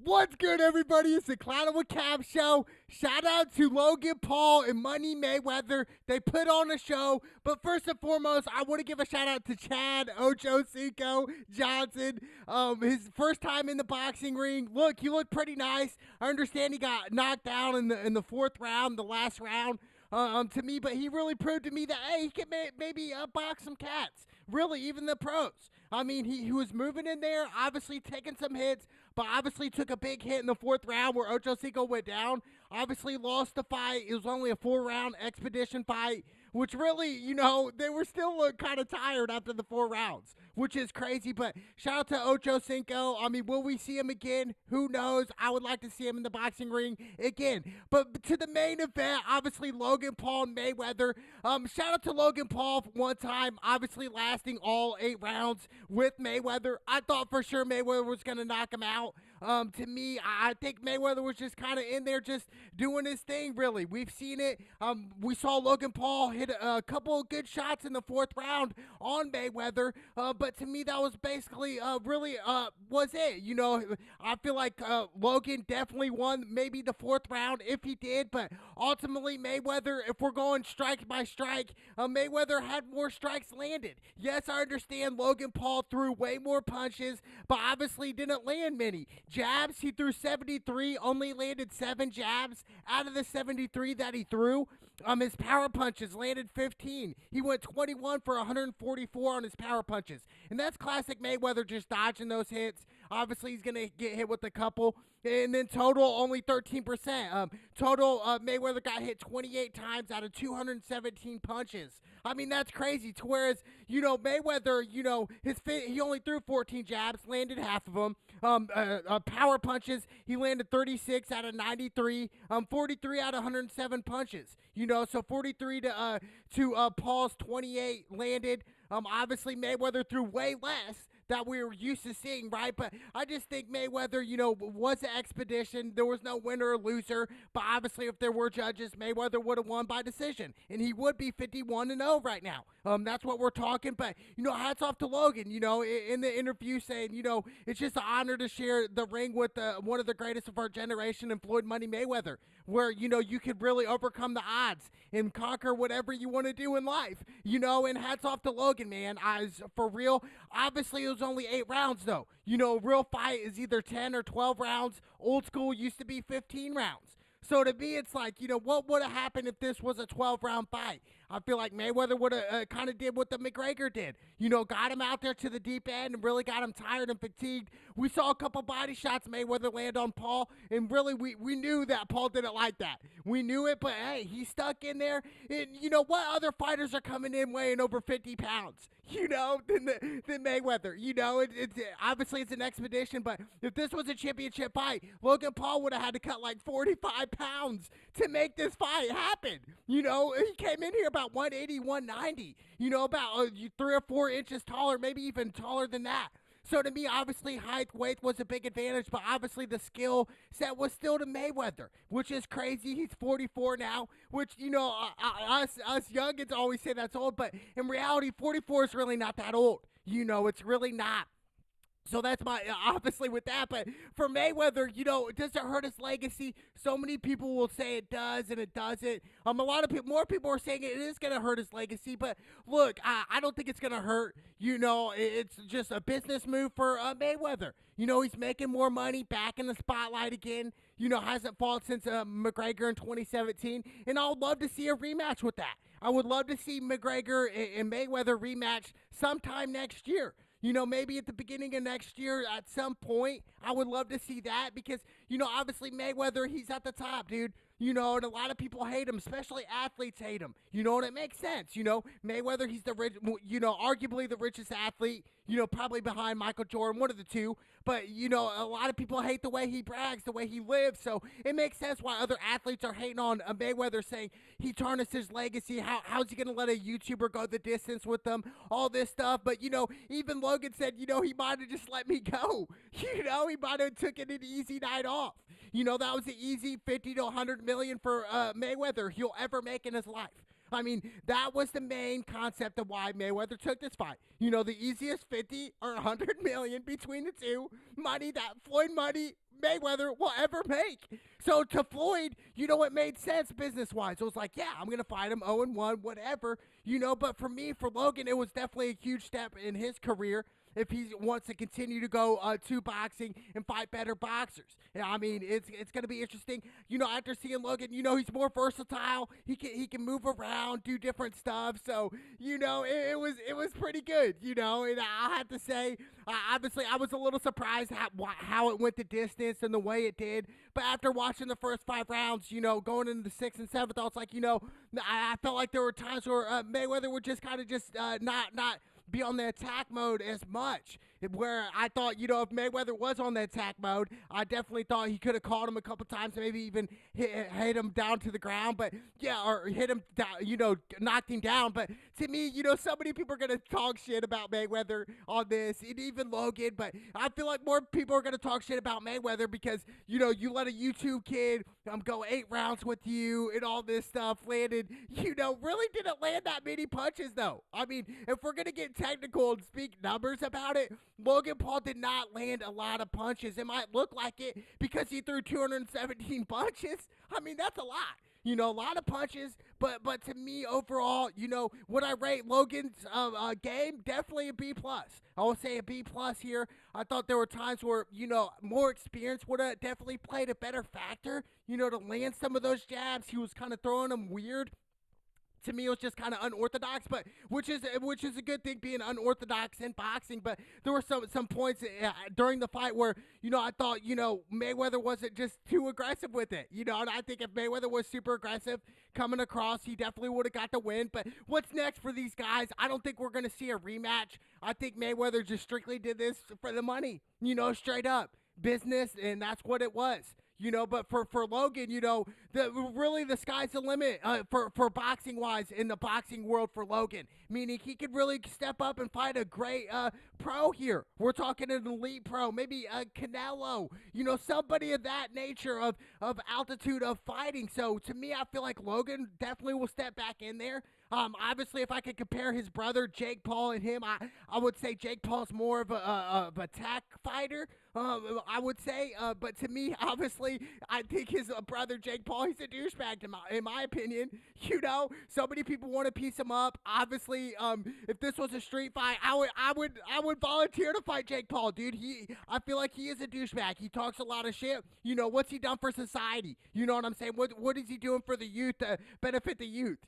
What's good, everybody? It's the Clown with Cab show. Shout out to Logan Paul and Money Mayweather. They put on a show. But first and foremost, I want to give a shout out to Chad Ochocinco Johnson. His first time in the boxing ring. Look, he looked pretty nice. I understand he got knocked down in the fourth round, the last round. To me, but he really proved to me that, hey, he can maybe box some cats. Really, even the pros. I mean, he was moving in there, obviously taking some hits, but obviously took a big hit in the fourth round where Ocho Cinco went down. Obviously lost the fight. It was only a 4-round expedition fight, which really, they were still kind of tired after the 4 rounds, which is crazy. But shout out to Ocho Cinco. I mean, will we see him again? Who knows? I would like to see him in the boxing ring again. But to the main event, obviously Logan Paul and Mayweather. Shout out to Logan Paul for one time, obviously lasting all 8 rounds with Mayweather. I thought for sure Mayweather was going to knock him out. To me, I think Mayweather was just kind of in there just doing his thing, really. We've seen it. We saw Logan Paul hit a couple of good shots in the 4th round on Mayweather, but to me, that was basically really was it. I feel like Logan definitely won maybe the 4th round if he did, but ultimately Mayweather, if we're going strike by strike, Mayweather had more strikes landed. Yes, I understand Logan Paul threw way more punches, but obviously didn't land many. Jabs, he threw 73, only landed 7 jabs out of the 73 that he threw. His power punches landed 15. He went 21 for 144 on his power punches. And that's classic Mayweather, just dodging those hits. Obviously, he's going to get hit with a couple. And then total, only 13%. Mayweather got hit 28 times out of 217 punches. I mean, that's crazy. Whereas, Mayweather, he only threw 14 jabs, landed half of them. Power punches, he landed 36 out of 93. 43 out of 107 punches. So 43 to Paul's 28 landed. Obviously, Mayweather threw way less that we were used to seeing, right? But I just think Mayweather, was an expedition. There was no winner or loser. But obviously, if there were judges, Mayweather would have won by decision. And he would be 51-0 right now. That's what we're talking. But, hats off to Logan, in the interview saying, it's just an honor to share the ring with one of the greatest of our generation and Floyd Money Mayweather, where, you could really overcome the odds and conquer whatever you want to do in life, and hats off to Logan, man. For real, obviously it was only 8 rounds, though. Real fight is either 10 or 12 rounds. Old school used to be 15 rounds. So to me, it's like, what would have happened if this was a 12-round fight? I feel like Mayweather would have kind of did what the McGregor did. Got him out there to the deep end and really got him tired and fatigued. We saw a couple body shots Mayweather land on Paul, and really we knew that Paul didn't like that. We knew it, but hey, he stuck in there. And what other fighters are coming in weighing over 50 pounds? Than Mayweather. It's obviously it's an expedition, but if this was a championship fight, Logan Paul would have had to cut like 45 pounds to make this fight happen. He came in here about 180, 190, about 3 or 4 inches taller, maybe even taller than that. So to me, obviously, height, weight was a big advantage, but obviously the skill set was still to Mayweather, which is crazy. He's 44 now, which, us youngins always say that's old, but in reality, 44 is really not that old. It's really not. So that's my, obviously with that, but for Mayweather, does it hurt his legacy? So many people will say it does and it doesn't. A lot of people, more people are saying it is going to hurt his legacy, but look, I don't think it's going to hurt. It's just a business move for Mayweather. He's making more money, back in the spotlight again. Hasn't fought since McGregor in 2017, and I would love to see a rematch with that. I would love to see McGregor and Mayweather rematch sometime next year. Maybe at the beginning of next year at some point, I would love to see that because, obviously Mayweather, he's at the top, dude. And a lot of people hate him, especially athletes hate him. And it makes sense. Mayweather, he's the rich, arguably the richest athlete, probably behind Michael Jordan, one of the two. But, a lot of people hate the way he brags, the way he lives. So it makes sense why other athletes are hating on Mayweather, saying he tarnished his legacy. How's he going to let a YouTuber go the distance with them? All this stuff. But, even Logan said, he might have just let me go. He might have took it an easy night off. That was the easy 50 to 100 million for Mayweather he'll ever make in his life. I mean, that was the main concept of why Mayweather took this fight. The easiest 50 or 100 million between the two. Money that Floyd Money Mayweather will ever make. So to Floyd, it made sense business-wise. It was like, yeah, I'm going to fight him 0-1, whatever, but for me, for Logan, it was definitely a huge step in his career if he wants to continue to go to boxing and fight better boxers. I mean, it's going to be interesting. After seeing Logan, he's more versatile. He can move around, do different stuff. So, it was pretty good, and I have to say, obviously, I was a little surprised how it went the distance and the way it did. But after watching the first 5 rounds, going into the 6th and 7th, I was like, I felt like there were times where Mayweather would just kind of not be on the attack mode as much. Where I thought, if Mayweather was on the attack mode, I definitely thought he could have caught him a couple times, maybe even hit him down to the ground, but yeah, or hit him down, knocked him down. But to me, so many people are going to talk shit about Mayweather on this, and even Logan, but I feel like more people are going to talk shit about Mayweather because, you let a YouTube kid go 8 rounds with you and all this stuff landed, really didn't land that many punches, though. I mean, if we're going to get technical and speak numbers about it, Logan Paul did not land a lot of punches. It might look like it because he threw 217 punches. I mean, that's a lot. A lot of punches, but to me overall, would I rate Logan's game? Definitely a B+. I will say a B+ here. I thought there were times where, more experience would have definitely played a better factor, to land some of those jabs. He was kind of throwing them weird. To me, it was just kind of unorthodox, but which is a good thing being unorthodox in boxing. But there were some points during the fight where I thought Mayweather wasn't just too aggressive with it. And I think if Mayweather was super aggressive coming across, he definitely would have got the win. But what's next for these guys? I don't think we're gonna see a rematch. I think Mayweather just strictly did this for the money. Straight up business, and that's what it was. But for Logan, the sky's the limit for boxing-wise in the boxing world for Logan. Meaning he could really step up and fight a great pro here. We're talking an elite pro, maybe a Canelo, somebody of that nature of altitude of fighting. So to me, I feel like Logan definitely will step back in there. Obviously, if I could compare his brother Jake Paul and him, I would say Jake Paul's more of a attack fighter. I would say, but to me, obviously, I think his brother Jake Paul, he's a douchebag in my opinion. So many people want to piece him up. Obviously, if this was a street fight, I would volunteer to fight Jake Paul, dude. I feel like he is a douchebag. He talks a lot of shit. What's he done for society? You know what I'm saying? What is he doing for the youth to benefit the youth?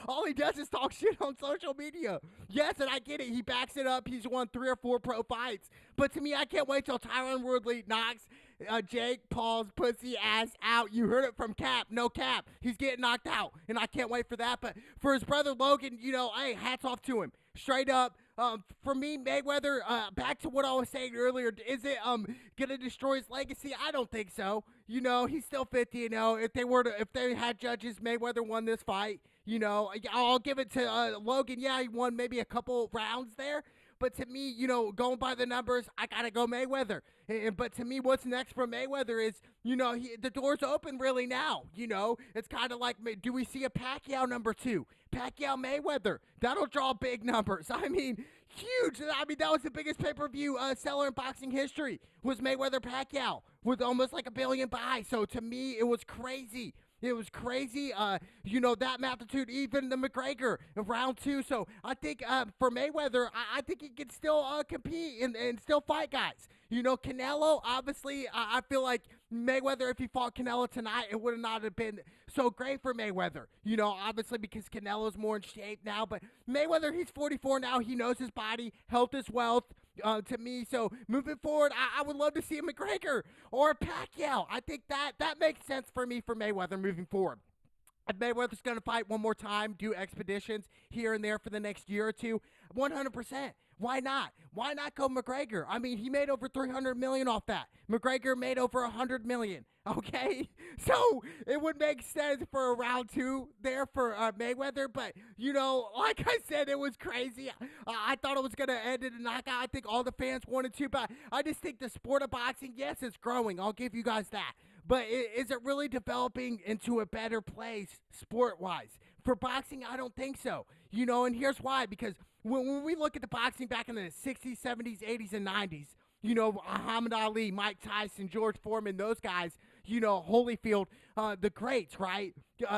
All he does is talk shit on social media. Yes, and I get it. He backs it up. He's won 3 or 4 pro fights. But to me, I can't wait till Tyron Woodley knocks Jake Paul's pussy ass out. You heard it from Cap. No cap. He's getting knocked out. And I can't wait for that. But for his brother Logan, hey, hats off to him. Straight up. For me, Mayweather, back to what I was saying earlier, is it gonna destroy his legacy? I don't think so. He's still 50. If they had judges, Mayweather won this fight. I'll give it to Logan. Yeah, he won maybe a couple rounds there. But to me, going by the numbers, I got to go Mayweather. But to me, what's next for Mayweather is, the door's open really now. It's kind of like, do we see a Pacquiao number 2? Pacquiao Mayweather. That'll draw big numbers. I mean, huge. I mean, that was the biggest pay-per-view seller in boxing history was Mayweather Pacquiao with almost like 1 billion buys. So to me, it was crazy. It was crazy, that magnitude, even the McGregor in round 2. So I think for Mayweather, I think he can still compete and still fight guys. Canelo, obviously, I feel like Mayweather, if he fought Canelo tonight, it would not have been so great for Mayweather. Obviously because Canelo's more in shape now. But Mayweather, he's 44 now. He knows his body. Health is wealth. To me, so moving forward, I would love to see a McGregor or a Pacquiao. I think that makes sense for me for Mayweather moving forward. If Mayweather's going to fight one more time, do expeditions here and there for the next year or two, 100%. Why not? Why not go McGregor? I mean, he made over $300 million off that. McGregor made over $100 million. Okay, so it would make sense for a round 2 there for Mayweather, but like I said, it was crazy. I thought it was gonna end in a knockout. I think all the fans wanted to, but I just think the sport of boxing, yes, it's growing. I'll give you guys that, but is it really developing into a better place sport-wise? For boxing, I don't think so. And here's why, because when we look at the boxing back in the 60s, 70s, 80s, and 90s, Muhammad Ali, Mike Tyson, George Foreman, those guys, Holyfield, the greats, right?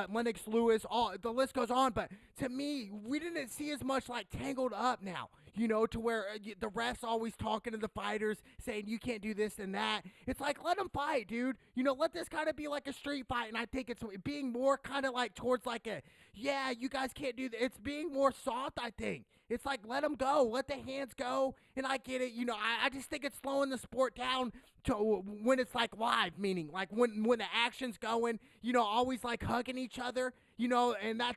Lennox Lewis, all the list goes on. But to me, we didn't see as much like tangled up now, to where the refs always talking to the fighters, saying you can't do this and that. It's like, let them fight, dude. Let this kind of be like a street fight. And I think it's being more kind of like towards like yeah, you guys can't do that. It's being more soft, I think. It's like, let them go. Let the hands go. And I get it. I just think it's slowing the sport down to when it's like live, meaning like when the action's going, always like hugging each other, and that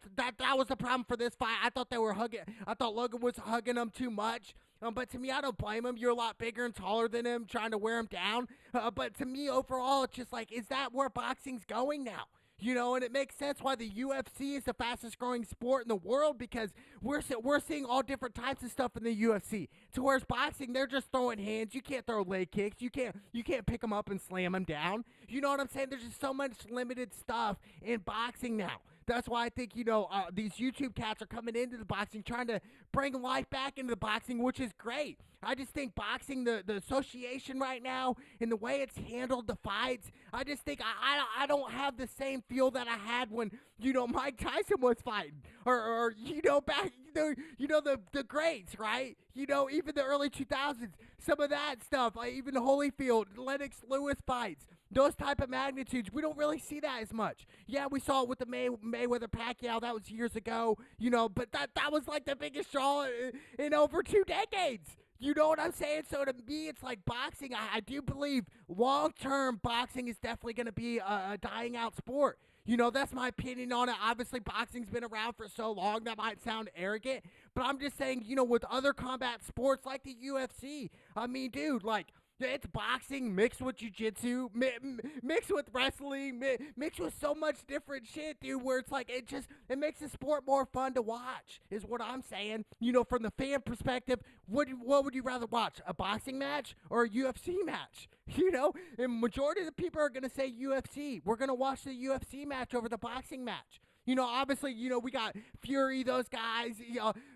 was the problem for this fight. I thought they were hugging. I thought Logan was hugging him too much. But to me, I don't blame him. You're a lot bigger and taller than him, trying to wear him down. But to me, overall, it's just like, is that where boxing's going now? And it makes sense why the UFC is the fastest growing sport in the world, because we're seeing all different types of stuff in the UFC. To whereas boxing, they're just throwing hands. You can't throw leg kicks. You can't pick them up and slam them down. You know what I'm saying? There's just so much limited stuff in boxing now. That's why I think, these YouTube cats are coming into the boxing, trying to bring life back into the boxing, which is great. I just think boxing, the association right now, and the way it's handled the fights, I just think I don't have the same feel that I had when, Mike Tyson was fighting. Or back, the greats, right? Even the early 2000s, some of that stuff, like even Holyfield, Lennox Lewis fights. Those type of magnitudes, we don't really see that as much. Yeah, we saw it with the Mayweather Pacquiao. That was years ago, but that was like the biggest draw in over 2 decades. You know what I'm saying? So to me, it's like boxing. I do believe long-term boxing is definitely going to be a dying out sport. That's my opinion on it. Obviously, boxing's been around for so long, that might sound arrogant. But I'm just saying, with other combat sports like the UFC, I mean, dude, like, it's boxing mixed with jiu-jitsu, mixed with wrestling, mixed with so much different shit, dude, where it's like, it makes the sport more fun to watch, is what I'm saying. From the fan perspective, what would you rather watch, a boxing match or a UFC match? And majority of the people are going to say UFC. We're going to watch the UFC match over the boxing match. Obviously, we got Fury, those guys,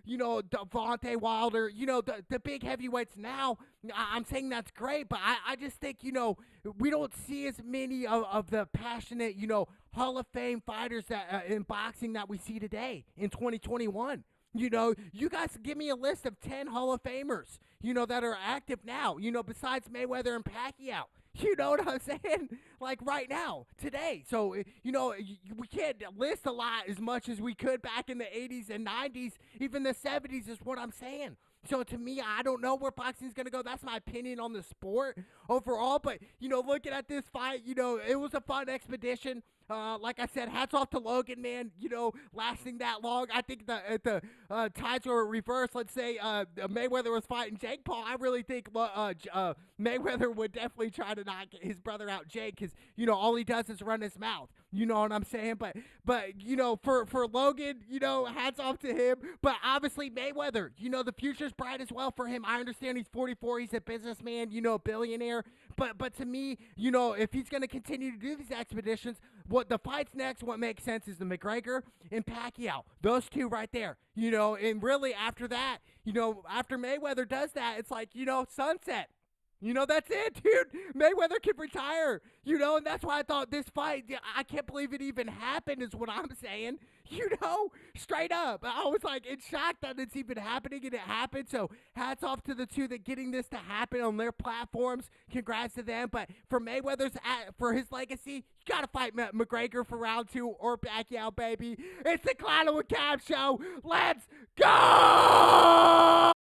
Devontae Wilder, the big heavyweights now. I'm saying that's great, but I just think, we don't see as many of the passionate, Hall of Fame fighters that in boxing that we see today in 2021. You guys give me a list of 10 Hall of Famers, that are active now, besides Mayweather and Pacquiao. You know what I'm saying? Like right now, today. So, we can't list a lot as much as we could back in the 80s and 90s, even the 70s is what I'm saying. So to me, I don't know where boxing's going to go. That's my opinion on the sport overall. But, looking at this fight, it was a fun expedition. Like I said, hats off to Logan, man, lasting that long. I think the tides were reversed. Let's say Mayweather was fighting Jake Paul. I really think Mayweather would definitely try to knock his brother out, Jake, because, all he does is run his mouth. You know what I'm saying? But for Logan, hats off to him. But obviously Mayweather, the future's bright as well for him. I understand he's 44. He's a businessman, a billionaire. But to me, if he's going to continue to do these expeditions, what the fights next, what makes sense is the McGregor and Pacquiao. Those two right there, and really after that, after Mayweather does that, it's like, sunset. That's it, dude. Mayweather can retire, and that's why I thought this fight, I can't believe it even happened is what I'm saying, straight up. I was like in shock that it's even happening, and it happened. So hats off to the two that getting this to happen on their platforms. Congrats to them. But for Mayweather's, for his legacy, you got to fight McGregor for round 2 or Pacquiao, baby. It's the Clown with Cab Show. Let's go!